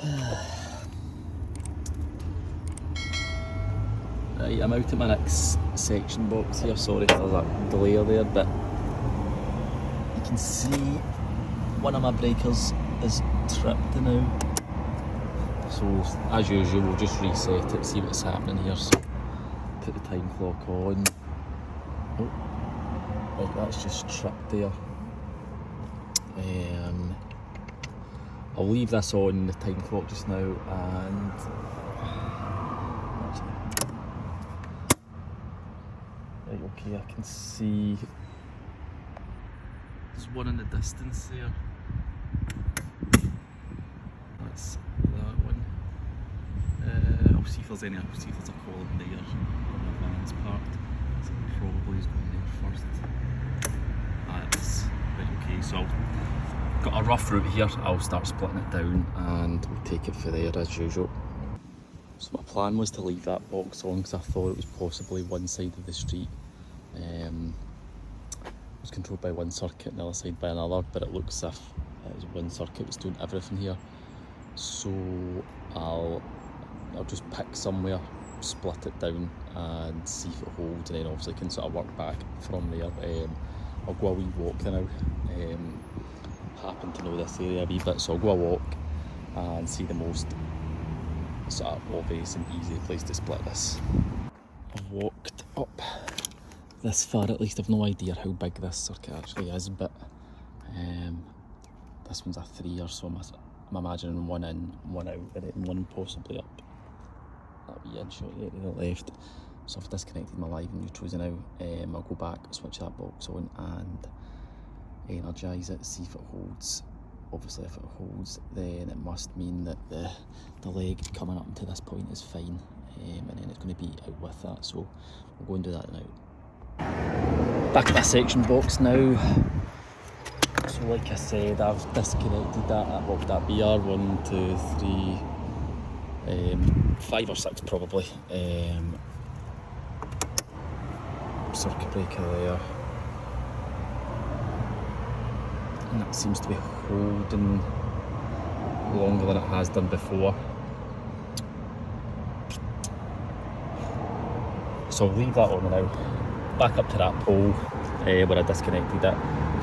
Right, I'm out at my next section box here. Sorry if there's a glare there, but you can see one of my breakers is tripped now. So as usual, we'll just reset it, see what's happening here. So put the time clock on. Oh, right, that's just tripped there. I'll leave this on the time clock just now, and right, okay, I can see there's one in the distance there. That's that one. I'll see if there's a column there where my van's parked. So probably is going there first. That's right, okay, so I've got a rough route here. I'll start splitting it down and we'll take it for there as usual. So my plan was to leave that box on because I thought it was possibly one side of the street. It was controlled by one circuit and the other side by another, but it looks as if it was one circuit was doing everything here. So I'll just pick somewhere, split it down and see if it holds, and then obviously can sort of work back from there. I'll go a wee walk now. Happen to know this area a wee bit, so I'll go a walk and see the most sort of obvious and easy place to split this. I've walked up this far at least. I've no idea how big this circuit actually is, but this one's a 3er, so I'm imagining one in, one out, and then one possibly up. That wee in short there to the left. So I've disconnected my live and neutrals now. I'll go back, switch that box on and energise it, see if it holds. Obviously if it holds, then it must mean that the leg coming up to this point is fine, and then it's going to be out with that, so we'll go and do that now. Back at my section box now. So like I said, I've disconnected that. What would that be? R1, 2, 3, 5 or 6 probably. Circuit breaker there. And that seems to be holding longer than it has done before. So I'll leave that on now. Back up to that pole where I disconnected it,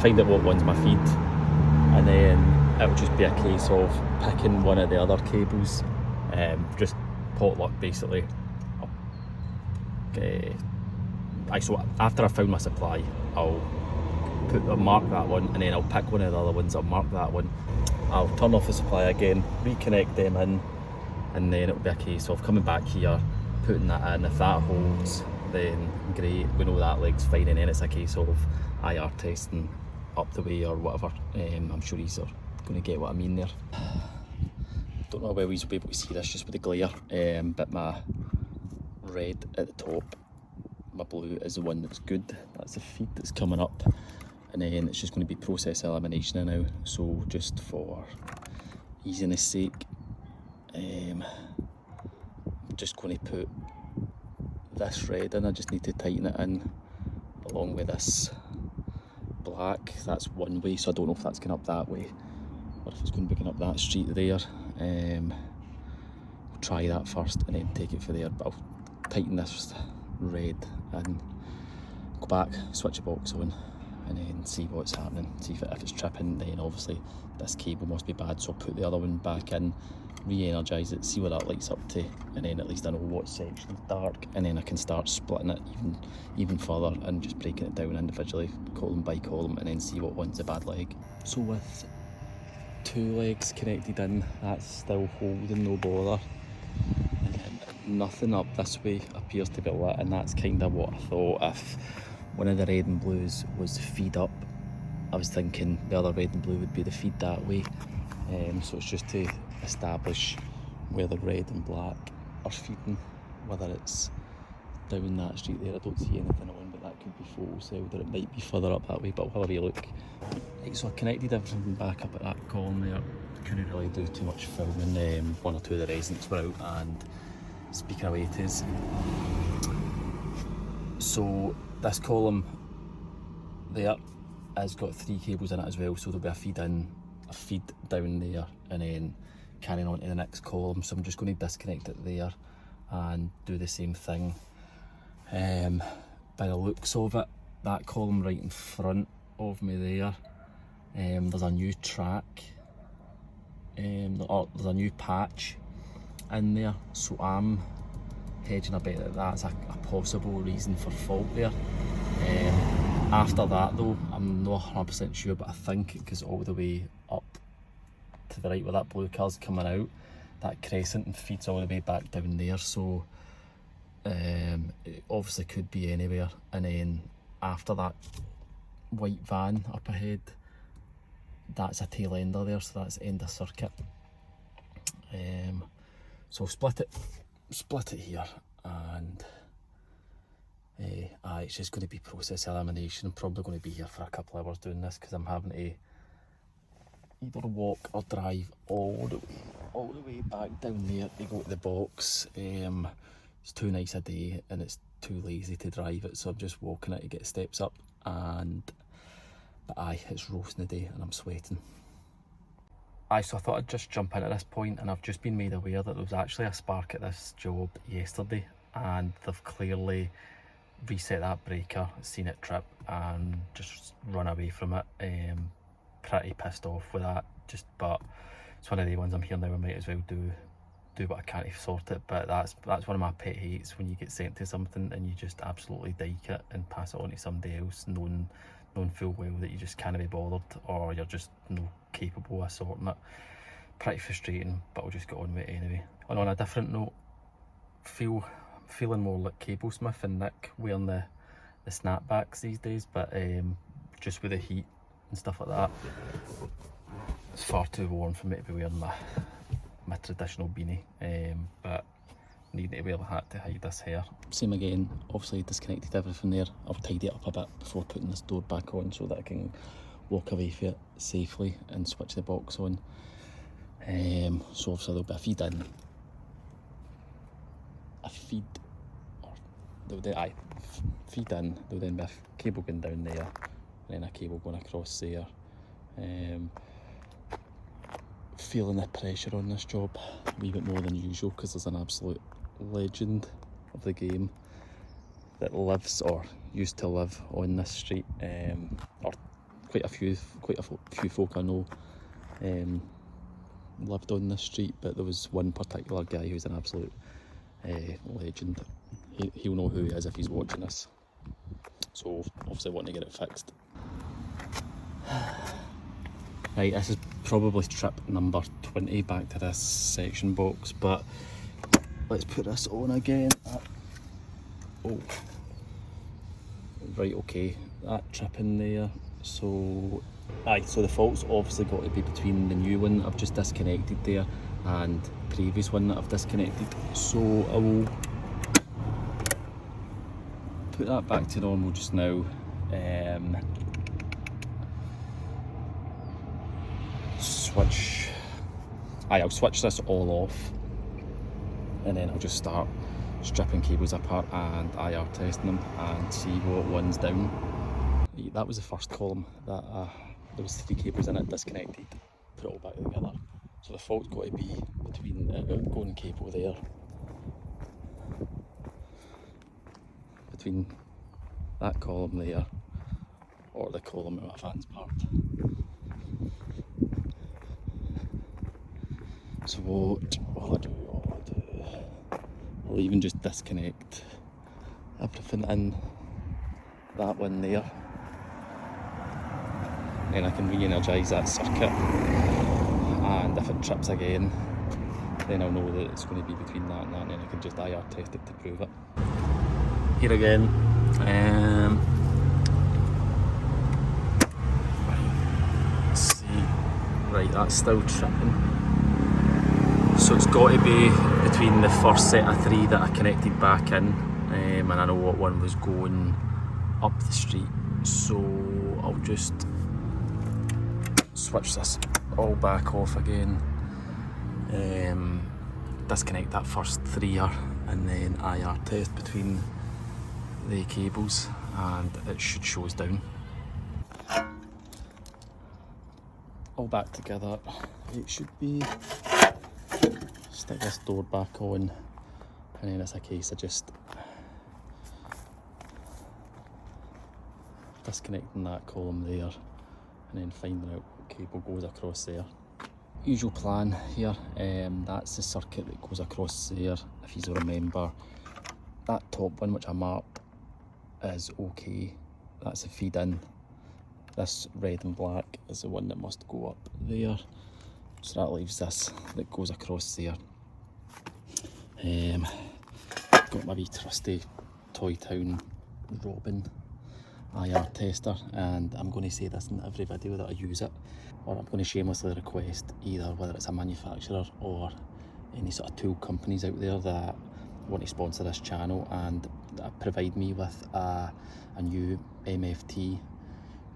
find out what one's my feed, and then it would just be a case of picking one of the other cables, just potluck basically. So after I found my supply, I'll mark that one, and then I'll pick one of the other ones, I'll mark that one, I'll turn off the supply again, reconnect them in, and then it'll be a case of coming back here, putting that in. If that holds, then great, we know that leg's fine, and then it's a case of IR testing up the way or whatever. I'm sure he's going to get what I mean there. Don't know whether he's will be able to see this just with the glare, but my red at the top, my blue is the one that's good. That's the feed that's coming up, and then it's just going to be process elimination now. So just for easiness sake, I'm just going to put this red in. I just need to tighten it in along with this black. That's one way, so I don't know if that's going up that way or if it's going to be going up that street there. We'll try that first and then take it for there, but I'll tighten this red and go back, switch the box on, and then see what's happening. See if it's tripping, then obviously this cable must be bad, so I'll put the other one back in, re-energise it, see what that lights up to, and then at least I know what section's dark, and then I can start splitting it even further and just breaking it down individually, column by column, and then see what one's a bad leg. So with 2 legs connected in, that's still holding, no bother. And then nothing up this way appears to be lit, and that's kind of what I thought. If one of the red and blues was feed up, I was thinking the other red and blue would be the feed that way. So it's just to establish where the red and black are feeding, whether it's down that street there. I don't see anything on, but that could be photo celled, or it might be further up that way, but we'll have a wee look. Right, so I connected everything back up at that column there. Couldn't really do too much filming. 1 or 2 of the residents were out and speaking away to us. So this column there has got 3 cables in it as well, so there'll be a feed in, a feed down there, and then carrying on to the next column. So I'm just going to disconnect it there and do the same thing. By the looks of it, that column right in front of me there, there's a new track, or there's a new patch in there, so I'm hedging a bet that that's a possible reason for fault there. After that though, I'm not 100% sure, but I think it goes all the way up to the right where that blue car's coming out, that crescent, and feeds all the way back down there. So it obviously could be anywhere. And then after that white van up ahead, that's a tail ender there, so that's end of circuit. So split it here, and it's just going to be process elimination. I'm probably going to be here for a couple of hours doing this because I'm having to either walk or drive all the way back down there to go to the box. It's too nice a day and it's too lazy to drive it, so I'm just walking it to get steps up. But it's roasting the day and I'm sweating. So I thought I'd just jump in at this point, and I've just been made aware that there was actually a spark at this job yesterday, and they've clearly reset that breaker, seen it trip and just run away from it. Pretty pissed off with that, but it's one of the ones I'm here now. I might as well do what I can to sort it. But that's one of my pet hates, when you get sent to something and you just absolutely dike it and pass it on to somebody else, knowing full well that you just can't be bothered, or you're just not capable of sorting it. Pretty frustrating, but I'll just get on with it anyway. And on a different note, feeling more like Cable Smith and Nick wearing the snapbacks these days, but just with the heat and stuff like that, it's far too warm for me to be wearing my traditional beanie, but needing to wear a hat to hide this hair. Same again, obviously disconnected everything there. I'll tidy it up a bit before putting this door back on so that I can walk away from it safely and switch the box on. So obviously there'll be a feed in, there'll then be a cable going down there, and then a cable going across there. Feeling the pressure on this job a wee bit more than usual, because there's an absolute legend of the game that lives, or used to live, on this street, or quite a few folk I know lived on this street, but there was one particular guy who's an absolute legend. He'll know who he is if he's watching this, so obviously wanting to get it fixed. Right, this is probably trip number 20 back to this section box, but let's put this on again. Oh, right, okay, that trip in there. So the fault's obviously got to be between the new one I've just disconnected there and the previous one that I've disconnected. So I will put that back to normal just now. I'll switch this all off, and then I'll just start stripping cables apart and IR testing them and see what one's down. That was the first column that there was 3 cables in it, disconnected, put it all back together. So the fault's got to be between the outgoing cable there, between that column there, or the column where my fan's parked. So what I'll do, I'll even just disconnect everything in that one there, then I can re-energise that circuit, and if it trips again then I'll know that it's going to be between that and that, and then I can just IR test it to prove it. Here again, let's see, right, that's still tripping. So it's got to be between the first set of 3 that I connected back in, and I know what one was going up the street, so I'll just switch this all back off again, disconnect that first 3er, and then IR test between the cables, and it should show us down. All back together, it should be stick this door back on, and then it's a case of just disconnecting that column there and then finding out what cable goes across there. Usual plan here, that's the circuit that goes across there. If you remember, that top one which I marked is okay, that's a feed in. This red and black is the one that must go up there, so that leaves this that goes across there. Got my wee trusty Toy Town Robin IR tester, and I'm going to say this in every video that I use it, or I'm going to shamelessly request either whether it's a manufacturer or any sort of tool companies out there that want to sponsor this channel and provide me with a new MFT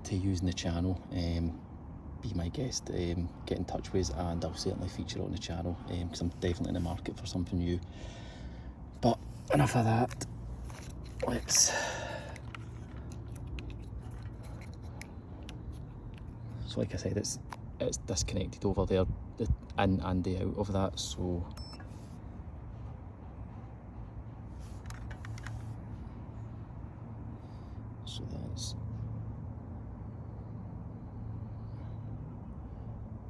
to use in the channel. Be my guest, get in touch with us, and I'll certainly feature it on the channel, because I'm definitely in the market for something new. But enough of that, let's... So like I said, it's disconnected over there, the in and the out of that, so that's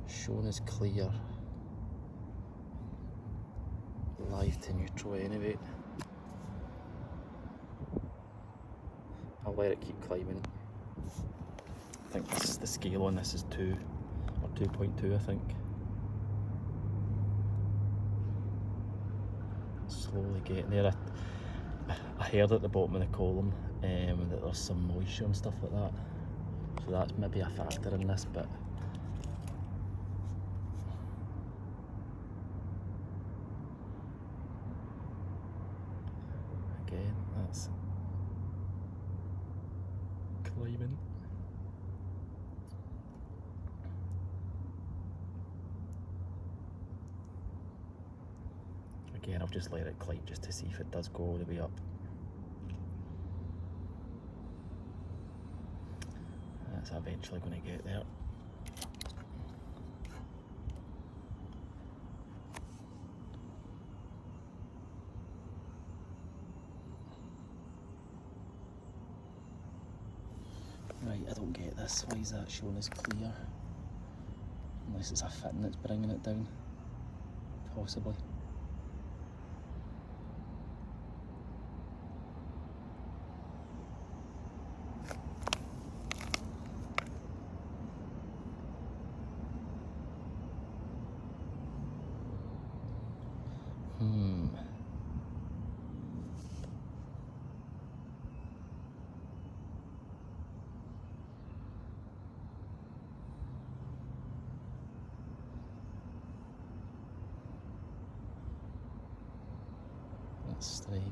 shown as clear, live to neutral anyway. I'll let it keep climbing. I think the scale on this is 2 or 2.2, I think. Slowly getting there. I heard at the bottom of the column that there's some moisture and stuff like that, so that's maybe a factor in this, but again, that's climbing. Again, I'll just let it climb just to see if it does go all the way up. That's eventually going to get there. Right, I don't get this. Why is that shown as clear? Unless it's a fitting that's bringing it down, possibly. That's strange.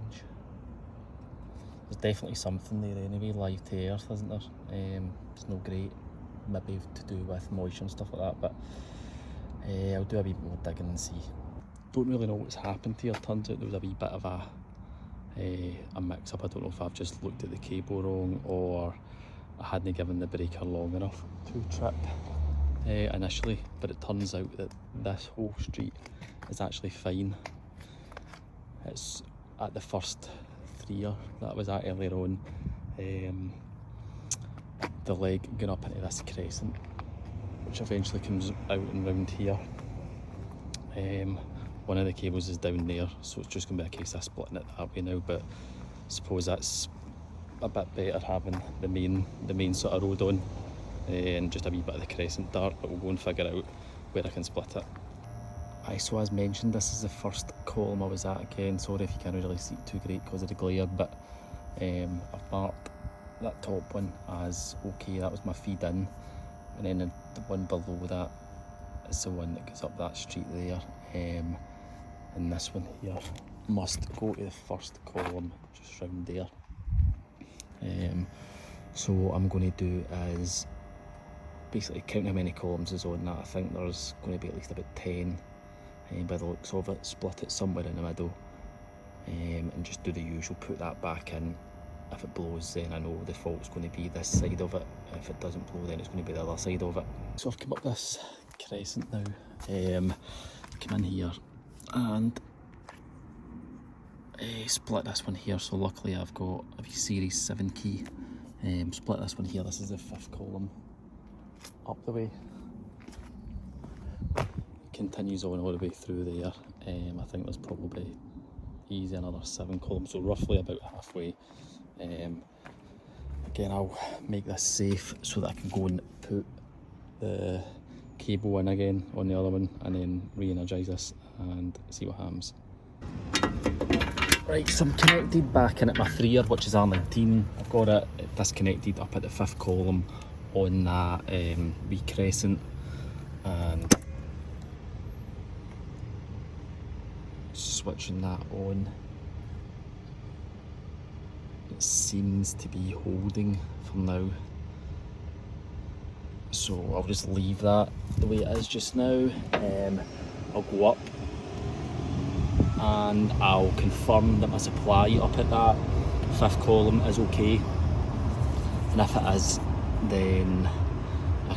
There's definitely something there anyway, live to earth, isn't there? It's no great, maybe to do with moisture and stuff like that, but I'll do a wee bit more digging and see. Don't really know what's happened here. Turns out there was a wee bit of a mix-up. I don't know if I've just looked at the cable wrong, or I hadn't given the breaker long enough to trip initially, but it turns out that this whole street is actually fine. It's at the first threer that I was at earlier on, the leg going up into this crescent, which eventually comes out and round here. One of the cables is down there, so it's just going to be a case of splitting it that way now, but I suppose that's a bit better having the main sort of road on, and just a wee bit of the crescent dark, but we'll go and figure out where I can split it. So as mentioned, this is the first column I was at again. Sorry if you can't really see it too great because of the glare, but I've marked that top one as okay, that was my feed in, and then the one below that is the one that goes up that street there, and this one here must go to the first column just round there. So what I'm going to do is basically count how many columns is on that. I think there's going to be at least about 10 by the looks of it, split it somewhere in the middle, and just do the usual, put that back in. If it blows, then I know the fault's going to be this side of it. If it doesn't blow, then it's going to be the other side of it. So I've come up this crescent now, come in here, and split this one here. So luckily I've got a series 7 key. Split this one here. This is the 5th column up the way. Continues on all the way through there. I think there's probably easy another 7 columns, so roughly about halfway. Again, I'll make this safe so that I can go and put the cable in again on the other one and then re-energise this and see what happens. Right, so I'm connected back in at my 3er, which is R19. I've got it disconnected up at the 5th column on that wee crescent, and switching that on. It seems to be holding for now, so I'll just leave that the way it is just now. I'll go up and I'll confirm that my supply up at that 5th column is okay, and if it is, then I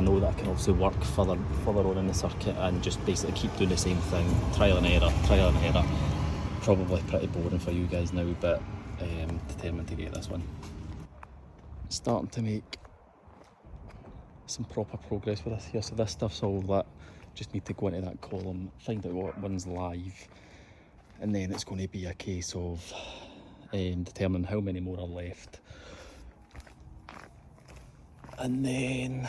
know that I can obviously work further on in the circuit and just basically keep doing the same thing, trial and error. Probably pretty boring for you guys now, but determined to get this one. Starting to make some proper progress with this here. So this stuff's all lit. Just need to go into that column, find out what one's live, and then it's going to be a case of determining how many more are left, and then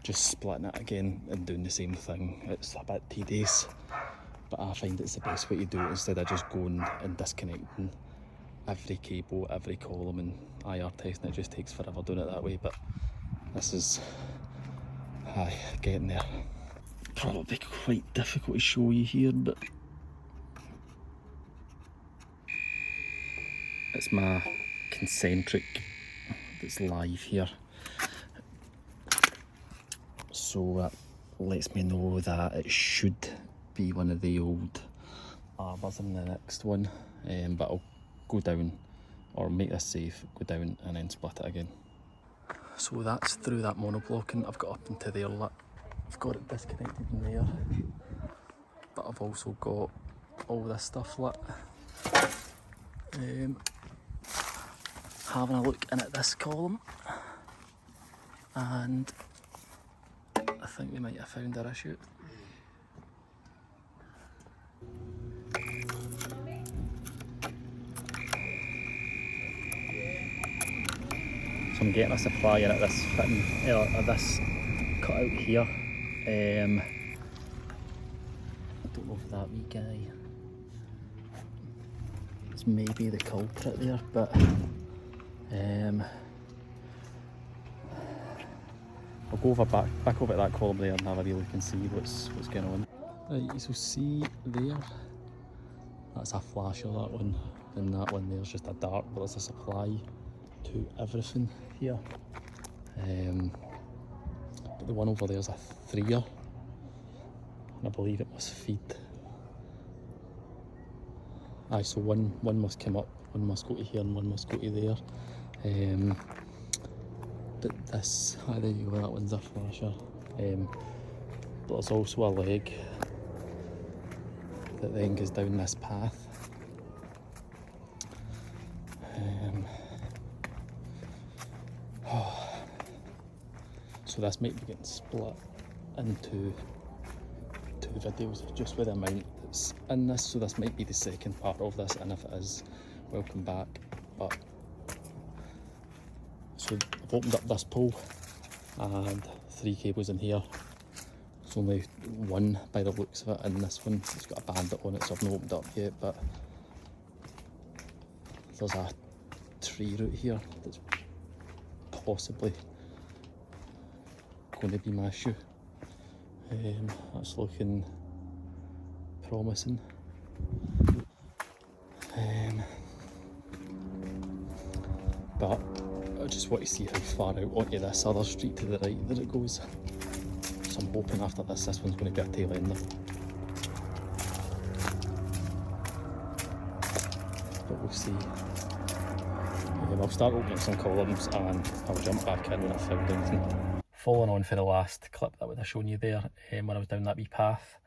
just splitting it again and doing the same thing. It's a bit tedious, but I find it's the best way to do it instead of just going and disconnecting every cable, every column and IR testing. It just takes forever doing it that way, but this is getting there. Probably quite difficult to show you here, but it's my concentric that's live here, so that lets me know that it should be one of the old arbors in the next one, but I'll go down, or make this safe, go down and then split it again. So that's through that monoblocking. I've got up into there lit. I've got it disconnected in there, but I've also got all this stuff lit. Having a look in at this column, and I think we might have found our issue. So I'm getting a supply in at this fitting, at this cutout here. I don't know if that wee guy is maybe the culprit there, but I'll go over back over at that column there and have a wee look and see what's going on. Right, so see there, that's a flasher, that one, and that one there's just a dart, but there's a supply to everything here. But the one over there is a 3er, and I believe it must feed. So one must come up, one must go to here, and one must go to there. But this, there you go, that one's a flasher. But there's also a leg that then goes down this path. So this might be getting split into 2 videos just with the amount that's in this, so this might be the second part of this, and if it is, welcome back. But so I've opened up this pole and 3 cables in here. There's only 1 by the looks of it in this one. It's got a bandit on it, so I've not opened up yet, but there's a tree root here that's possibly going to be my issue. That's looking promising. But I just want to see how far out onto this other street to the right that it goes. So I'm hoping after this one's going to be a tail ender. But we'll see. I'll start opening some columns and I'll jump back in when I've found anything. Following on for the last clip that I would have shown you there, when I was down that wee path,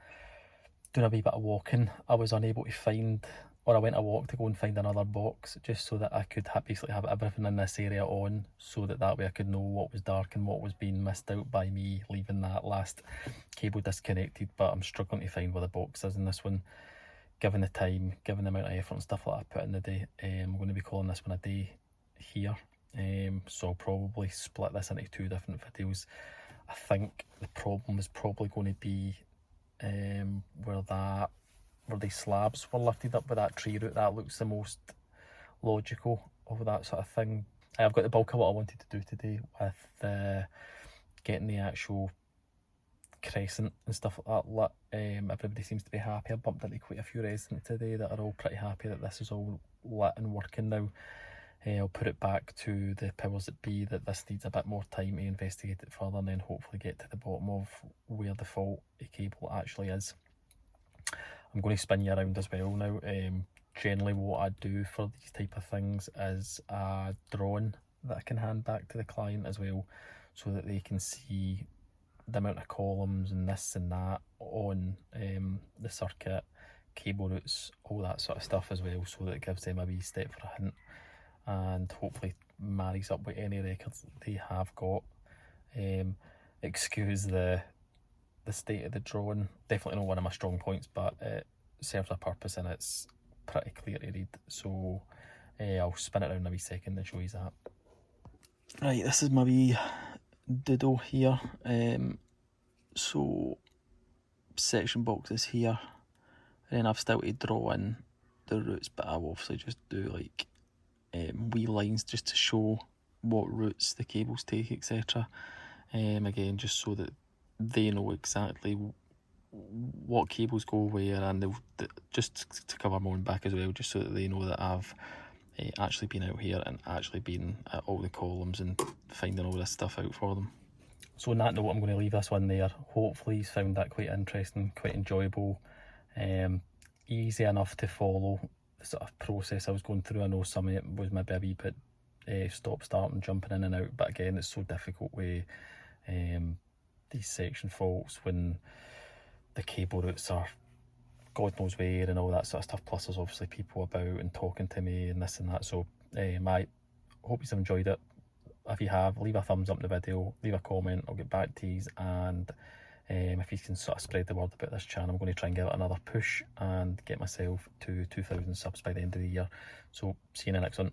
doing a wee bit of walking, I was unable to find, or I went a walk to go and find another box just so that I could basically have everything in this area on, so that way I could know what was dark and what was being missed out by me leaving that last cable disconnected. But I'm struggling to find where the box is in this one, given the time, given the amount of effort and stuff like I put in the day. I'm going to be calling this one a day here, so I'll probably split this into 2 different videos. I think the problem is probably going to be where these slabs were lifted up with that tree root. That looks the most logical of that sort of thing. I've got the bulk of what I wanted to do today with getting the actual crescent and stuff like that lit. Everybody seems to be happy. I bumped into quite a few residents today that are all pretty happy that this is all lit and working now. I'll put it back to the powers that be that this needs a bit more time to investigate it further, and then hopefully get to the bottom of where the faulty cable actually is. I'm going to spin you around as well now. Generally what I do for these type of things is a drawing that I can hand back to the client as well, so that they can see the amount of columns and this and that on the circuit, cable routes, all that sort of stuff as well, so that it gives them a wee step for a hint, and hopefully marries up with any records that they have got. Excuse the state of the drawing, definitely not one of my strong points, but it serves a purpose and it's pretty clear to read. So I'll spin it around in a wee second and show you that. Right, this is my wee doodle here. So section boxes here, and then I've still to draw in the routes, but I'll obviously just do like wee lines just to show what routes the cables take, etc. Again, just so that they know exactly what cables go where, and just to cover my own back as well, just so that they know that I've actually been out here and actually been at all the columns and finding all this stuff out for them. So on that note, I'm going to leave this one there. Hopefully you've found that quite interesting, quite enjoyable, easy enough to follow the sort of process I was going through. I know some of it was maybe a wee bit stop start and jumping in and out, but again, it's so difficult with these section faults when the cable routes are God knows where and all that sort of stuff, plus there's obviously people about and talking to me and this and that. So I hope you've enjoyed it. If you have, leave a thumbs up in the video, leave a comment, I'll get back to you, and if you can sort of spread the word about this channel, I'm going to try and give it another push and get myself to 2,000 subs by the end of the year. So see you in the next one.